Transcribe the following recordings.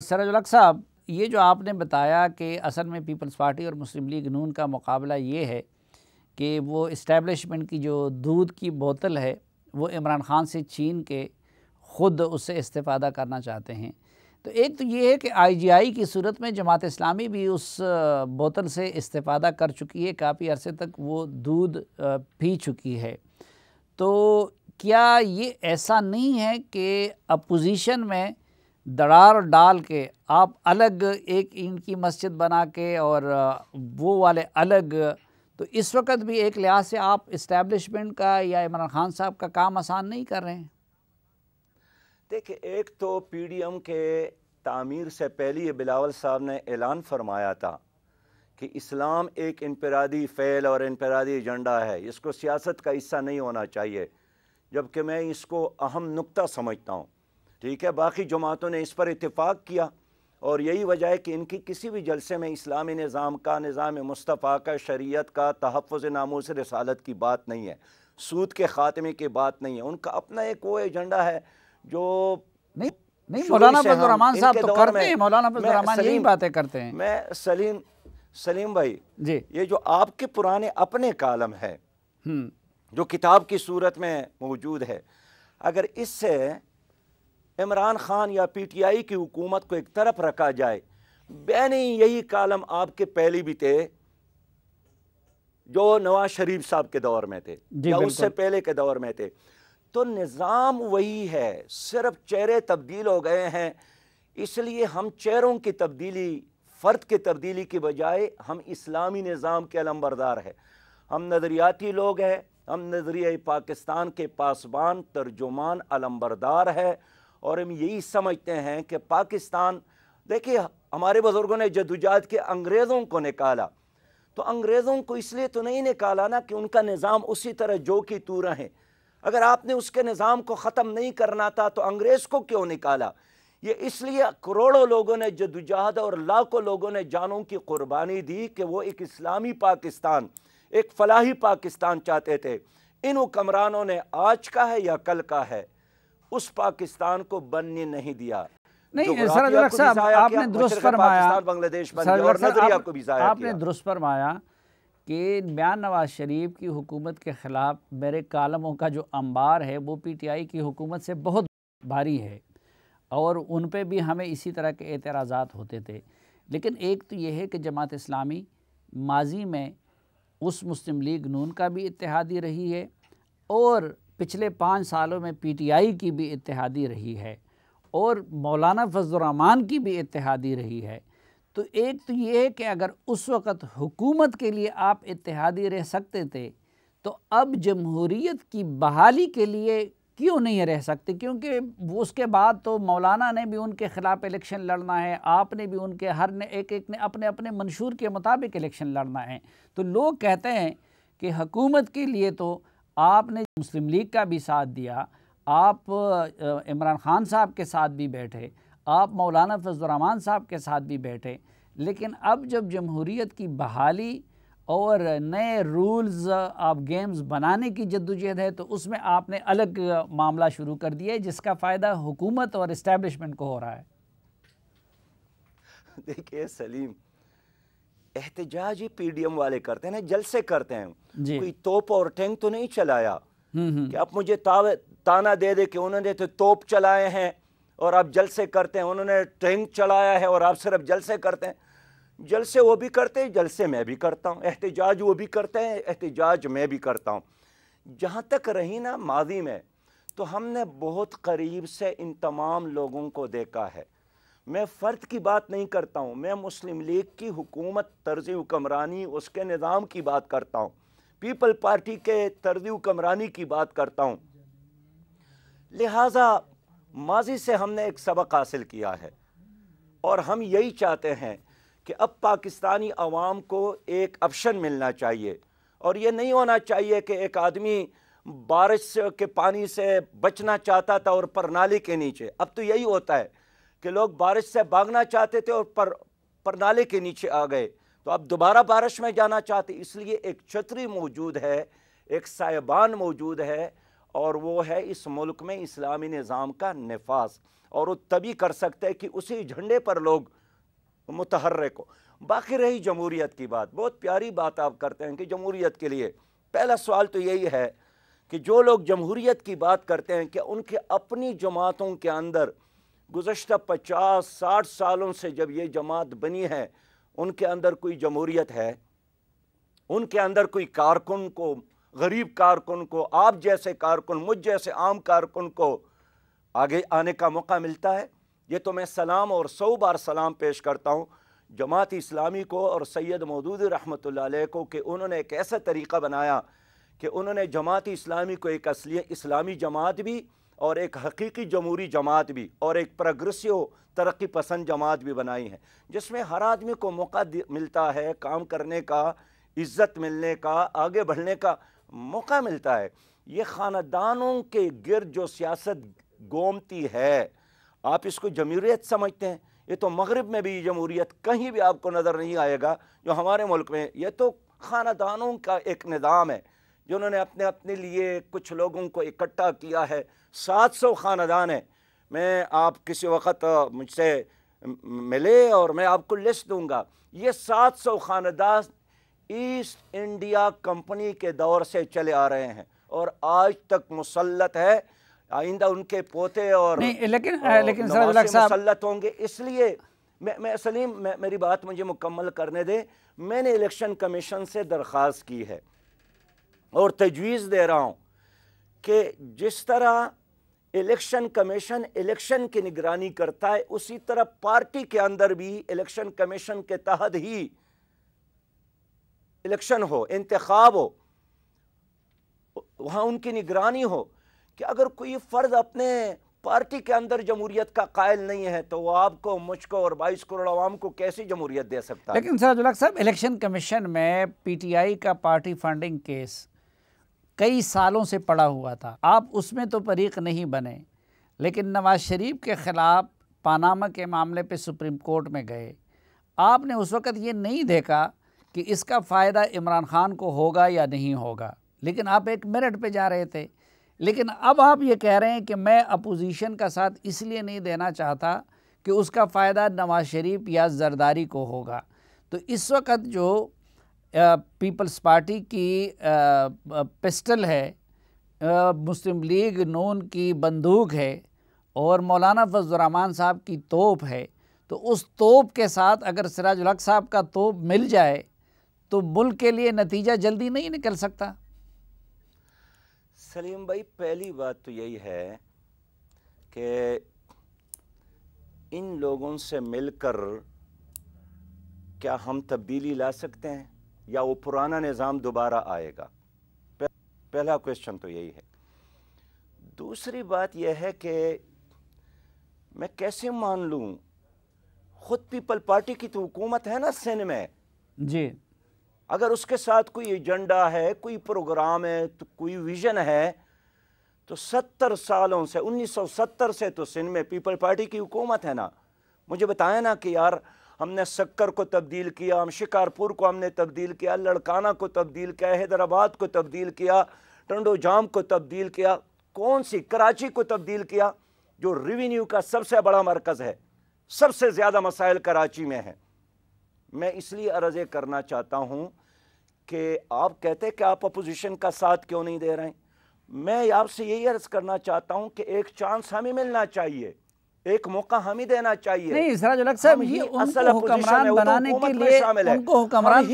سراج الحق صاحب، یہ جو آپ نے بتایا کہ اصل میں پیپلز پارٹی اور مسلم لیگ نون کا مقابلہ یہ ہے کہ وہ اسٹیبلشمنٹ کی جو دودھ کی بوتل ہے وہ عمران خان سے چھین کے خود اس سے استفادہ کرنا چاہتے ہیں۔ تو ایک تو یہ ہے کہ آئی جی آئی کی صورت میں جماعت اسلامی بھی اس بوتل سے استفادہ کر چکی ہے، کافی عرصے تک وہ دودھ پی چکی ہے۔ تو کیا یہ ایسا نہیں ہے کہ اپوزیشن میں دڑار ڈال کے آپ الگ ایک ان کی مسجد بنا کے اور وہ والے الگ، تو اس وقت بھی ایک لحاظ سے آپ اسٹیبلشمنٹ کا یا عمران خان صاحب کا کام آسان نہیں کر رہے ہیں؟ دیکھیں، ایک تو پی ڈی ایم کے تعمیر سے پہلے یہ بلاول صاحب نے اعلان فرمایا تھا کہ اسلام ایک انفرادی فعل اور انفرادی ایجنڈا ہے، اس کو سیاست کا حصہ نہیں ہونا چاہیے، جبکہ میں اس کو اہم نقطہ سمجھتا ہوں۔ ٹھیک ہے، باقی جماعتوں نے اس پر اتفاق کیا، اور یہی وجہ ہے کہ ان کی کسی بھی جلسے میں اسلامی نظام کا، نظام مصطفیٰ کا، شریعت کا، تحفظ ناموس رسالت کی بات نہیں ہے، سود کے خاتمے کی بات نہیں ہے۔ ان کا اپنا ایک وہ ایجنڈا ہے جو نہیں مولانا فضل الرحمان صاحب تو کرتے ہیں، مولانا فضل الرحمان یہی باتیں کرتے ہیں۔ میں سلیم بھائی، جی، یہ جو آپ کے پرانے اپنے کالم ہے جو کتاب کی صورت میں موجود ہے، اگر اس سے عمران خان یا پی ٹی آئی کی حکومت کو ایک طرف رکھا جائے، بین یہی کالم آپ کے پہلے بھی تھے جو نواز شریف صاحب کے دور میں تھے یا اس سے پہلے کے دور میں تھے، تو نظام وہی ہے، صرف چہرے تبدیل ہو گئے ہیں۔ اس لیے ہم چہروں کی تبدیلی، فرد کی تبدیلی کی بجائے ہم اسلامی نظام کے علمبردار ہیں، ہم نظریاتی لوگ ہیں، ہم نظریہ پاکستان کے پاسبان، ترجمان، علمبردار ہے، اور ہم یہی سمجھتے ہیں کہ پاکستان، دیکھیے ہمارے بزرگوں نے جدوجہد کے انگریزوں کو نکالا، تو انگریزوں کو اس لیے تو نہیں نکالا نا کہ ان کا نظام اسی طرح جو کی تو رہیں۔ اگر آپ نے اس کے نظام کو ختم نہیں کرنا تھا تو انگریز کو کیوں نکالا؟ یہ اس لیے کروڑوں لوگوں نے جدوجہد اور لاکھوں لوگوں نے جانوں کی قربانی دی کہ وہ ایک اسلامی پاکستان، ایک فلاحی پاکستان چاہتے تھے۔ ان حکمرانوں نے آج کا ہے یا کل کا ہے، اس پاکستان کو بننے نہیں دیا۔ نہیں سراج الحق صاحب، آپ نے درست فرمایا، آپ نے درست فرمایا کہ بیان نواز شریف کی حکومت کے خلاف میرے کالموں کا جو انبار ہے وہ پی ٹی آئی کی حکومت سے بہت بھاری ہے، اور ان پہ بھی ہمیں اسی طرح کے اعتراضات ہوتے تھے۔ لیکن ایک تو یہ ہے کہ جماعت اسلامی ماضی میں اس مسلم لیگ نون کا بھی اتحادی رہی ہے، اور پچھلے 5 سالوں میں پی ٹی آئی کی بھی اتحادی رہی ہے، اور مولانا فضل الرحمان کی بھی اتحادی رہی ہے۔ تو ایک تو یہ ہے کہ اگر اس وقت حکومت کے لیے آپ اتحادی رہ سکتے تھے تو اب جمہوریت کی بحالی کے لیے کیوں نہیں رہ سکتے؟ کیونکہ اس کے بعد تو مولانا نے بھی ان کے خلاف الیکشن لڑنا ہے، آپ نے بھی ان کے ہر نے ایک نے اپنے اپنے منشور کے مطابق الیکشن لڑنا ہے۔ تو لوگ کہتے ہیں کہ حکومت کے لیے تو آپ نے مسلم لیگ کا بھی ساتھ دیا، آپ عمران خان صاحب کے ساتھ بھی بیٹھے، آپ مولانا فضل الرحمان صاحب کے ساتھ بھی بیٹھے، لیکن اب جب جمہوریت کی بحالی اور نئے رولز آف گیمز بنانے کی جدوجہد ہے تو اس میں آپ نے الگ معاملہ شروع کر دیا ہے جس کا فائدہ حکومت اور اسٹیبلشمنٹ کو ہو رہا ہے۔ دیکھیے سلیم، احتجاج ہی پی ڈی ایم والے کرتے ہیں، جلسے کرتے ہیں، کوئی توپ اور ٹینک تو نہیں چلایا کہ اب مجھے تانا دے دے کہ انہوں نے تو توپ چلائے ہیں اور آپ جلسے کرتے ہیں، انہوں نے ٹینک چلایا ہے اور آپ صرف جلسے کرتے ہیں۔ جلسے وہ بھی کرتے ہیں، جلسے میں بھی کرتا ہوں، احتجاج وہ بھی کرتے ہیں، احتجاج میں بھی کرتا ہوں۔ جہاں تک رہی نا ماضی میں، تو ہم نے بہت قریب سے ان تمام لوگوں کو دیکھا ہے۔ میں فرد کی بات نہیں کرتا ہوں، میں مسلم لیگ کی حکومت، طرز حکمرانی، اس کے نظام کی بات کرتا ہوں، پیپل پارٹی کے طرز حکمرانی کی بات کرتا ہوں۔ لہٰذا ماضی سے ہم نے ایک سبق حاصل کیا ہے، اور ہم یہی چاہتے ہیں کہ اب پاکستانی عوام کو ایک آپشن ملنا چاہیے، اور یہ نہیں ہونا چاہیے کہ ایک آدمی بارش کے پانی سے بچنا چاہتا تھا اور پرنالے کے نیچے، اب تو یہی ہوتا ہے کہ لوگ بارش سے بھاگنا چاہتے تھے اور پرنالے کے نیچے آ گئے، تو اب دوبارہ بارش میں جانا چاہتے۔ اس لیے ایک چھتری موجود ہے، ایک سائبان موجود ہے، اور وہ ہے اس ملک میں اسلامی نظام کا نفاذ۔ اور وہ تبھی کر سکتے ہیں کہ اسی جھنڈے پر لوگ متحرک ہو۔ باقی رہی جمہوریت کی بات، بہت پیاری بات آپ کرتے ہیں کہ جمہوریت کے لیے پہلا سوال تو یہی ہے کہ جو لوگ جمہوریت کی بات کرتے ہیں کہ ان کے اپنی جماعتوں کے اندر گزشتہ 50-60 سالوں سے جب یہ جماعت بنی ہے ان کے اندر کوئی جمہوریت ہے؟ ان کے اندر کوئی کارکن کو، غریب کارکن کو، آپ جیسے کارکن، مجھ جیسے عام کارکن کو آگے آنے کا موقع ملتا ہے؟ یہ تو میں سلام اور 100 بار سلام پیش کرتا ہوں جماعت اسلامی کو اور سید مودودی رحمۃ اللہ علیہ کو کہ انہوں نے ایک ایسا طریقہ بنایا کہ انہوں نے جماعت اسلامی کو ایک اصلی اسلامی جماعت بھی اور ایک حقیقی جمہوری جماعت بھی اور ایک پروگریسو ترقی پسند جماعت بھی بنائی ہے، جس میں ہر آدمی کو موقع ملتا ہے کام کرنے کا، عزت ملنے کا، آگے بڑھنے کا موقع ملتا ہے۔ یہ خاندانوں کے گرد جو سیاست گومتی ہے، آپ اس کو جمہوریت سمجھتے ہیں؟ یہ تو مغرب میں بھی جمہوریت کہیں بھی آپ کو نظر نہیں آئے گا جو ہمارے ملک میں، یہ تو خاندانوں کا ایک نظام ہے جنہوں نے اپنے لیے کچھ لوگوں کو اکٹھا کیا ہے۔ 700 خاندان ہیں، میں آپ کسی وقت مجھ سے ملے اور میں آپ کو لسٹ دوں گا۔ یہ 700 خاندان ایسٹ انڈیا کمپنی کے دور سے چلے آ رہے ہیں اور آج تک مسلط ہے، آئندہ ان کے پوتے اور لیکن مسلط ہوں گے۔ اس لیے میں سلیم میری بات مجھے مکمل کرنے دے، میں نے الیکشن کمیشن سے درخواست کی ہے اور تجویز دے رہا ہوں کہ جس طرح الیکشن کمیشن الیکشن کی نگرانی کرتا ہے اسی طرح پارٹی کے اندر بھی الیکشن کمیشن کے تحت ہی الیکشن ہو، انتخاب ہو، وہاں ان کی نگرانی ہو کہ اگر کوئی فرد اپنے پارٹی کے اندر جمہوریت کا قائل نہیں ہے تو وہ آپ کو، مجھ کو اور 22 کروڑ عوام کو کیسی جمہوریت دے سکتا ہے؟ لیکن سراج الحق صاحب، الیکشن کمیشن میں پی ٹی آئی کا پارٹی فنڈنگ کیس کئی سالوں سے پڑا ہوا تھا، آپ اس میں تو فریق نہیں بنے، لیکن نواز شریف کے خلاف پاناما کے معاملے پہ سپریم کورٹ میں گئے۔ آپ نے اس وقت یہ نہیں دیکھا کہ اس کا فائدہ عمران خان کو ہوگا یا نہیں ہوگا، لیکن آپ ایک میرٹ پہ جا رہے تھے۔ لیکن اب آپ یہ کہہ رہے ہیں کہ میں اپوزیشن کا ساتھ اس لیے نہیں دینا چاہتا کہ اس کا فائدہ نواز شریف یا زرداری کو ہوگا۔ تو اس وقت جو پیپلز پارٹی کی پسٹل ہے، مسلم لیگ نون کی بندوق ہے اور مولانا فضل الرحمان صاحب کی توپ ہے، تو اس توپ کے ساتھ اگر سراج الحق صاحب کا توپ مل جائے تو ملک کے لیے نتیجہ جلدی نہیں نکل سکتا؟ سلیم بھائی، پہلی بات تو یہی ہے کہ ان لوگوں سے مل کر کیا ہم تبدیلی لا سکتے ہیں یا وہ پرانا نظام دوبارہ آئے گا؟ پہلا کویسچن تو یہی ہے۔ دوسری بات یہ ہے کہ میں کیسے مان لوں، خود پیپل پارٹی کی تو حکومت ہے نا سندھ میں جی، اگر اس کے ساتھ کوئی ایجنڈا ہے، کوئی پروگرام ہے، تو کوئی ویژن ہے، تو 70 سالوں سے 1970 سے تو سندھ میں پیپل پارٹی کی حکومت ہے نا۔ مجھے بتائیں نا کہ یار ہم نے سکر کو تبدیل کیا، ہم شکارپور کو ہم نے تبدیل کیا، لڑکانہ کو تبدیل کیا، حیدرآباد کو تبدیل کیا، ٹنڈو جام کو تبدیل کیا، کون سی کراچی کو تبدیل کیا جو ریونیو کا سب سے بڑا مرکز ہے، سب سے زیادہ مسائل کراچی میں ہیں۔ میں اس لیے عرض کرنا چاہتا ہوں کہ آپ کہتے ہیں کہ آپ اپوزیشن کا ساتھ کیوں نہیں دے رہے ہیں، میں آپ سے یہی عرض کرنا چاہتا ہوں کہ ایک چانس ہمیں ملنا چاہیے، ایک موقع ہمیں دینا چاہیے۔ نہیں سراج الحق صاحب، یہ ان کو حکمران بنانے کے لیے ان کو حکمران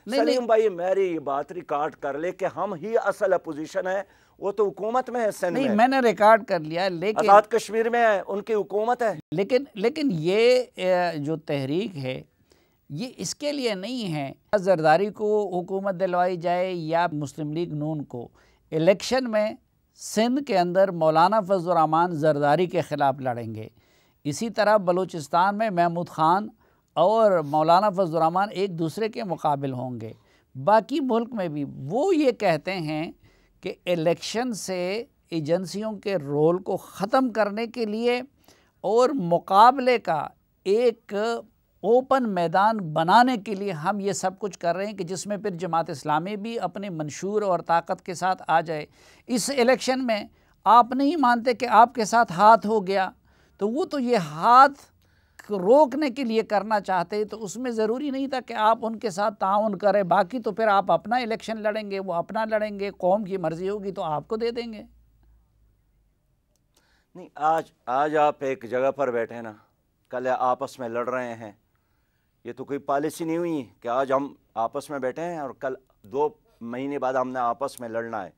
سلیم بھائی میری بات ریکارڈ کر لے کہ ہم ہی اصل اپوزیشن ہے، وہ تو حکومت میں ہے سندھ میں۔ نہیں، میں نے ریکارڈ کر لیا، لیکن آزاد کشمیر میں ان کی حکومت ہے۔ لیکن یہ جو تحریک ہے یہ اس کے لیے نہیں ہے زرداری کو حکومت دلوائی جائے یا مسلم لیگ نون کو۔ الیکشن میں سندھ کے اندر مولانا فضل الرحمان زرداری کے خلاف لڑیں گے، اسی طرح بلوچستان میں محمود خان اور مولانا فضل الرحمان ایک دوسرے کے مقابل ہوں گے۔ باقی ملک میں بھی وہ یہ کہتے ہیں کہ الیکشن سے ایجنسیوں کے رول کو ختم کرنے کے لیے اور مقابلے کا ایک اوپن میدان بنانے کے لیے ہم یہ سب کچھ کر رہے ہیں کہ جس میں پھر جماعت اسلامی بھی اپنے منشور اور طاقت کے ساتھ آ جائے۔ اس الیکشن میں آپ نہیں مانتے کہ آپ کے ساتھ ہاتھ ہو گیا تو وہ تو یہ ہاتھ روکنے کے لیے کرنا چاہتے، تو اس میں ضروری نہیں تھا کہ آپ ان کے ساتھ تعاون کریں، باقی تو پھر آپ اپنا الیکشن لڑیں گے، وہ اپنا لڑیں گے، قوم کی مرضی ہوگی تو آپ کو دے دیں گے۔ نہیں، آج آپ ایک جگہ پر بیٹھے نا، کل آپس میں لڑ رہے ہیں، یہ تو کوئی پالیسی نہیں ہوئی کہ آج ہم آپس میں بیٹھے ہیں اور کل 2 مہینے بعد ہم نے آپس میں لڑنا ہے۔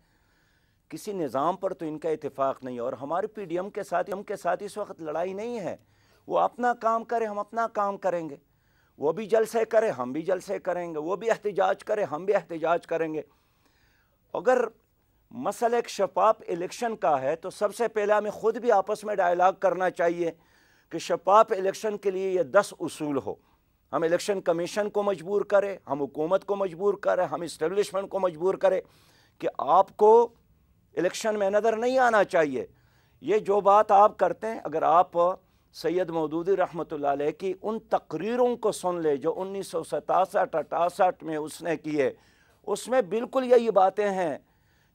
کسی نظام پر تو ان کا اتفاق نہیں ہے، اور ہمارے پی ڈی ایم کے ساتھ اس وقت لڑائی نہیں ہے۔ وہ اپنا کام کرے، ہم اپنا کام کریں گے، وہ بھی جلسے کرے، ہم بھی جلسے کریں گے، وہ بھی احتجاج کرے، ہم بھی احتجاج کریں گے۔ اگر مسئلہ ایک شفاف الیکشن کا ہے تو سب سے پہلے ہمیں خود بھی آپس میں ڈائیلاگ کرنا چاہیے کہ شفاف الیکشن کے لیے یہ 10 اصول ہو۔ ہم الیکشن کمیشن کو مجبور کریں، ہم حکومت کو مجبور کریں، ہم اسٹیبلشمنٹ کو مجبور کریں کہ آپ کو الیکشن میں نظر نہیں آنا چاہیے۔ یہ جو بات آپ کرتے ہیں، اگر آپ سید مودودی رحمۃ اللہ علیہ کی ان تقریروں کو سن لے جو 1967-68 میں اس نے کیے، اس میں بالکل یہی باتیں ہیں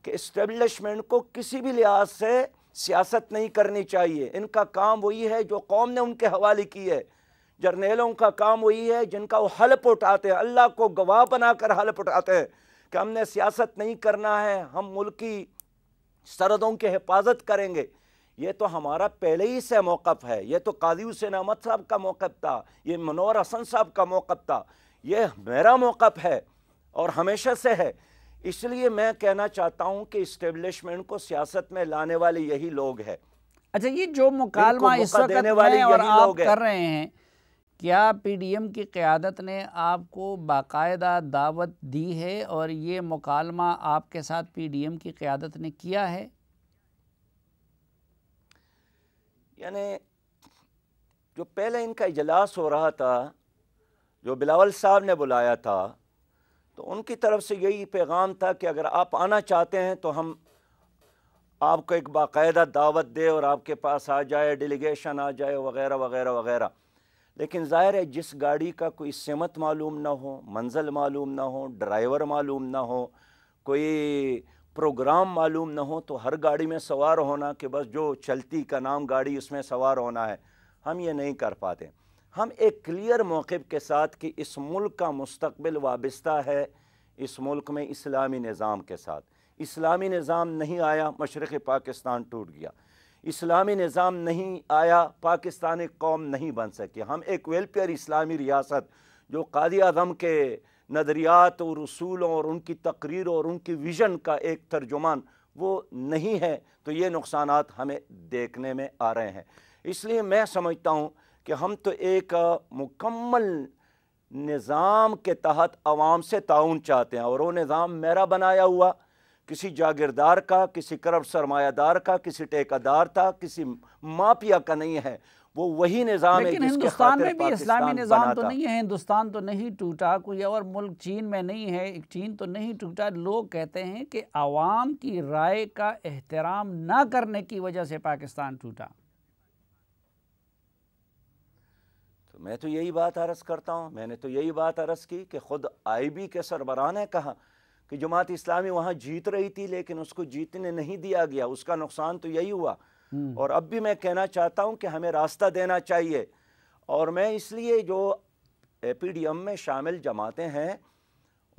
کہ اسٹیبلشمنٹ کو کسی بھی لحاظ سے سیاست نہیں کرنی چاہیے۔ ان کا کام وہی ہے جو قوم نے ان کے حوالے کی ہے۔ جرنیلوں کا کام وہی ہے جن کا وہ حلف اٹھاتے ہیں، اللہ کو گواہ بنا کر حلف اٹھاتے ہیں کہ ہم نے سیاست نہیں کرنا ہے، ہم ملکی سرحدوں کی حفاظت کریں گے۔ یہ تو ہمارا پہلے ہی سے موقف ہے، یہ تو قاضی حسین احمد صاحب کا موقف تھا، یہ منور حسن صاحب کا موقف تھا، یہ میرا موقف ہے اور ہمیشہ سے ہے۔ اس لیے میں کہنا چاہتا ہوں کہ اسٹیبلشمنٹ کو سیاست میں لانے والے یہی لوگ ہیں۔ اچھا، یہ جو مکالمہ اس وقت میں اور آپ کر رہے ہیں، کیا پی ڈی ایم کی قیادت نے آپ کو باقاعدہ دعوت دی ہے اور یہ مکالمہ آپ کے ساتھ پی ڈی ایم کی قیادت نے کیا ہے؟ یعنی جو پہلے ان کا اجلاس ہو رہا تھا، جو بلاول صاحب نے بلایا تھا، تو ان کی طرف سے یہی پیغام تھا کہ اگر آپ آنا چاہتے ہیں تو ہم آپ کو ایک باقاعدہ دعوت دے اور آپ کے پاس آ جائے، ڈیلیگیشن آ جائے، وغیرہ وغیرہ وغیرہ۔ لیکن ظاہر ہے جس گاڑی کا کوئی سمت معلوم نہ ہو، منزل معلوم نہ ہو، ڈرائیور معلوم نہ ہو، کوئی پروگرام معلوم نہ ہو، تو ہر گاڑی میں سوار ہونا کہ بس جو چلتی کا نام گاڑی اس میں سوار ہونا ہے، ہم یہ نہیں کر پاتے۔ ہم ایک کلیئر موقف کے ساتھ کہ اس ملک کا مستقبل وابستہ ہے اس ملک میں اسلامی نظام کے ساتھ۔ اسلامی نظام نہیں آیا، مشرق پاکستان ٹوٹ گیا۔ اسلامی نظام نہیں آیا، پاکستانی قوم نہیں بن سکی۔ ہم ایک ویلفیئر اسلامی ریاست جو قائد اعظم کے نظریات اور اصولوں اور ان کی تقریروں اور ان کی ویژن کا ایک ترجمان وہ نہیں ہے، تو یہ نقصانات ہمیں دیکھنے میں آ رہے ہیں۔ اس لیے میں سمجھتا ہوں کہ ہم تو ایک مکمل نظام کے تحت عوام سے تعاون چاہتے ہیں، اور وہ نظام میرا بنایا ہوا کسی جاگیردار کا، کسی کرپٹ سرمایہ دار کا، کسی ٹھیکیدار کا، کسی مافیا کا نہیں ہے۔ وہ وہی نظام ہے جس کے خاطر ہندوستان میں بھی اسلامی نظام تو تھا۔ نہیں ہے، ہندوستان تو نہیں ٹوٹا، کوئی اور ملک چین میں نہیں ہے، چین تو نہیں ٹوٹا۔ لوگ کہتے ہیں کہ عوام کی رائے کا احترام نہ کرنے کی وجہ سے پاکستان ٹوٹا۔ تو میں تو یہی بات عرض کرتا ہوں، میں نے تو یہی بات عرض کی کہ خود آئی بی کے سربراہ نے کہا کہ جماعت اسلامی وہاں جیت رہی تھی لیکن اس کو جیتنے نہیں دیا گیا، اس کا نقصان تو یہی ہوا۔ اور اب بھی میں کہنا چاہتا ہوں کہ ہمیں راستہ دینا چاہیے، اور میں اس لیے جو پی ڈی ایم میں شامل جماعتیں ہیں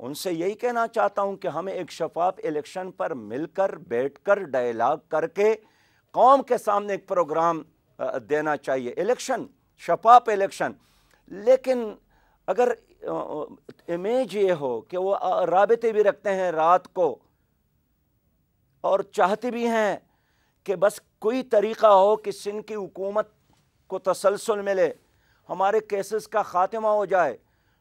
ان سے یہی کہنا چاہتا ہوں کہ ہمیں ایک شفاف الیکشن پر مل کر بیٹھ کر ڈائیلاگ کر کے قوم کے سامنے ایک پروگرام دینا چاہیے، الیکشن، شفاف الیکشن۔ لیکن اگر امیج یہ ہو کہ وہ رابطے بھی رکھتے ہیں رات کو اور چاہتے بھی ہیں کہ بس کوئی طریقہ ہو کہ سندھ کی حکومت کو تسلسل ملے، ہمارے کیسز کا خاتمہ ہو جائے۔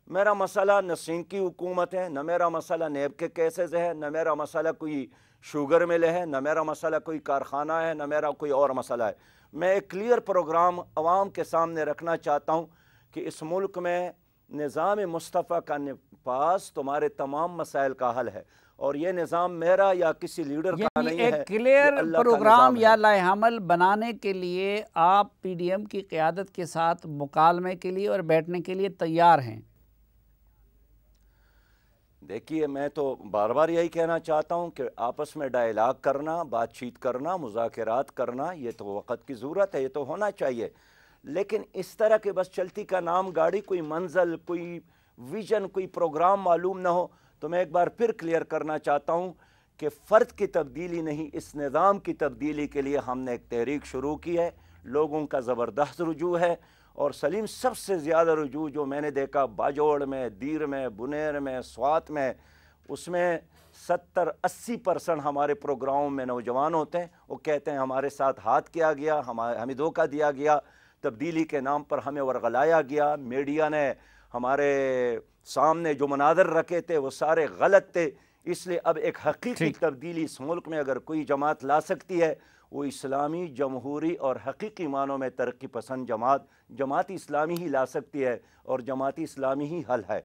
میرا مسئلہ نہ سندھ کی حکومت ہے، نہ میرا مسئلہ نیب کے کیسز ہے، نہ میرا مسئلہ کوئی شوگر مل ہے، نہ میرا مسئلہ کوئی کارخانہ ہے، نہ میرا کوئی اور مسئلہ ہے۔ میں ایک کلیئر پروگرام عوام کے سامنے رکھنا چاہتا ہوں کہ اس ملک میں نظام مصطفیٰ کا نفاذ تمہارے تمام مسائل کا حل ہے، اور یہ نظام میرا یا کسی لیڈر کا نہیں ہے، ایک کلیئر پروگرام یا لائحہ عمل بنانے کے لیے آپ پی ڈی ایم کی قیادت کے ساتھ مکالمے کے لیے اور بیٹھنے کے لیے تیار ہیں؟ دیکھیے میں تو بار بار یہی کہنا چاہتا ہوں کہ آپس میں ڈائلاگ کرنا، بات چیت کرنا، مذاکرات کرنا، یہ تو وقت کی ضرورت ہے، یہ تو ہونا چاہیے، لیکن اس طرح کہ بس چلتی کا نام گاڑی، کوئی منزل، کوئی ویژن، کوئی پروگرام معلوم نہ ہو، تو میں ایک بار پھر کلیئر کرنا چاہتا ہوں کہ فرد کی تبدیلی نہیں، اس نظام کی تبدیلی کے لیے ہم نے ایک تحریک شروع کی ہے، لوگوں کا زبردست رجوع ہے، اور سلیم سب سے زیادہ رجوع جو میں نے دیکھا باجوڑ میں، دیر میں، بنیر میں، سوات میں، اس میں 70-80% ہمارے پروگراموں میں نوجوان ہوتے ہیں، وہ کہتے ہیں ہمارے ساتھ ہاتھ کیا گیا، ہمیں دھوکہ دیا گیا، تبدیلی کے نام پر ہمیں ورغلایا گیا، میڈیا نے ہمارے سامنے جو مناظر رکھے تھے وہ سارے غلط تھے، اس لیے اب ایک حقیقی تبدیلی اس ملک میں اگر کوئی جماعت لا سکتی ہے وہ اسلامی، جمہوری اور حقیقی معنوں میں ترقی پسند جماعت اسلامی ہی لا سکتی ہے، اور جماعت اسلامی ہی حل ہے۔